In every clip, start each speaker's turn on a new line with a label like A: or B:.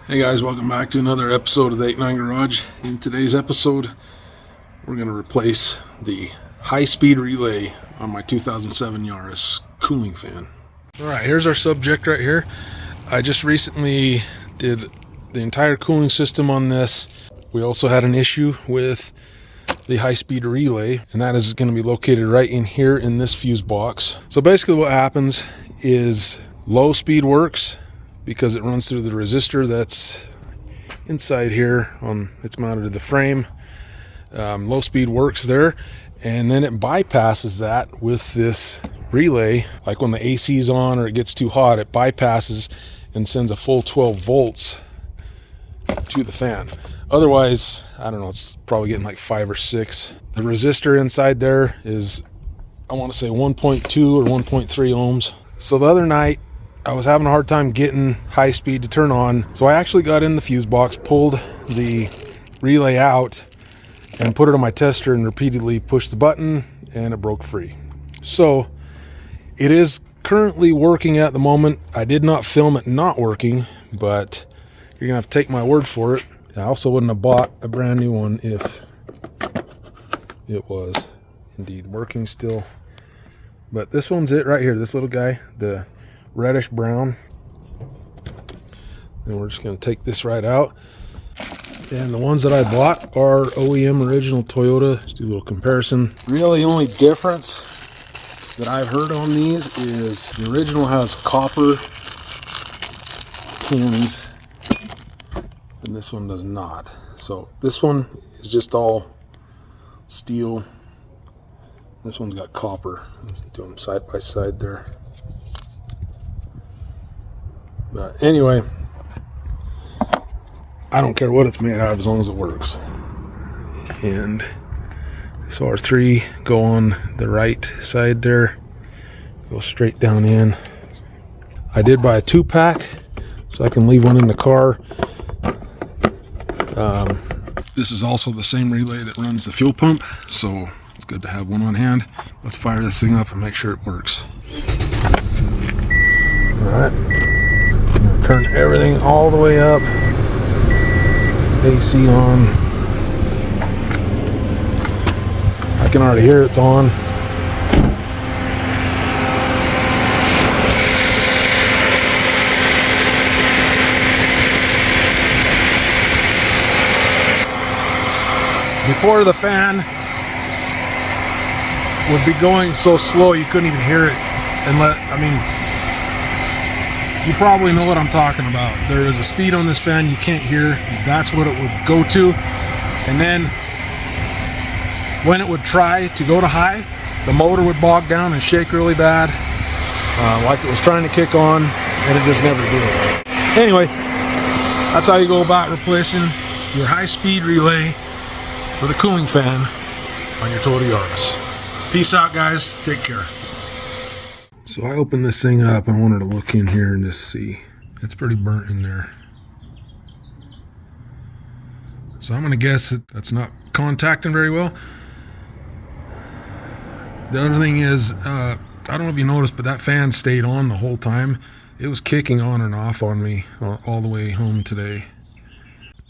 A: Hey guys, welcome back to another episode of the 89 Garage. In today's episode, we're going to replace the high-speed relay on my 2007 Yaris cooling fan. Alright, here's our subject right here. I just recently did the entire cooling system on this. We also had an issue with the high-speed relay, and that is going to be located right in here in this fuse box. So basically what happens is low speed works because it runs through the resistor that's inside here it's mounted to the frame. Low speed works there, and then it bypasses that with this relay. Like when the AC is on or it gets too hot, it bypasses and sends a full 12 volts to the fan. Otherwise, I don't know, it's probably getting like 5 or 6. The resistor inside there is, I want to say 1.2 or 1.3 ohms. So the other night I was having a hard time getting high speed to turn on, so I actually got in the fuse box, pulled the relay out and put it on my tester and repeatedly pushed the button, and it broke free. So it is currently working at the moment. I did not film it not working, but you're gonna have to take my word for it. I also wouldn't have bought a brand new one if it was indeed working still. But this one's it right here, this little guy, the reddish brown. And we're just going to take this right out. And the ones that I bought are OEM original Toyota. Just do a little comparison. Really, the only difference that I've heard on these is the original has copper pins and this one does not. So this one is just all steel. This one's got copper. Let's do them side by side there. But anyway, I don't care what it's made out of as long as it works. And so our 3 go on the right side there, go straight down in. I did buy a 2-pack so I can leave one in the car. This is also the same relay that runs the fuel pump, so it's good to have one on hand. Let's fire this thing up and make sure it works. All right. Turn everything all the way up. AC on. I can already hear it's on. Before, the fan would be going so slow you couldn't even hear it. You probably know what I'm talking about. There is a speed on this fan you can't hear. That's what it would go to. And then when it would try to go to high, the motor would bog down and shake really bad, like it was trying to kick on, and it just never did. Anyway, that's how you go about replacing your high-speed relay for the cooling fan on your Toyota Yaris. Peace out, guys. Take care. So I opened this thing up. I wanted to look in here and just see. It's pretty burnt in there. So I'm going to guess that that's not contacting very well. The other thing is, I don't know if you noticed, but that fan stayed on the whole time. It was kicking on and off on me all the way home today.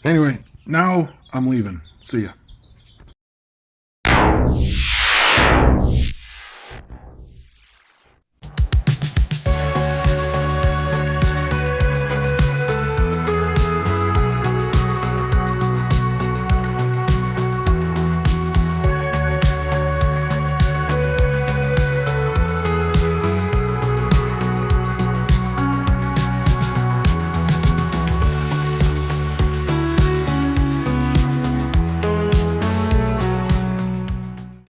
A: Anyway, now I'm leaving. See ya.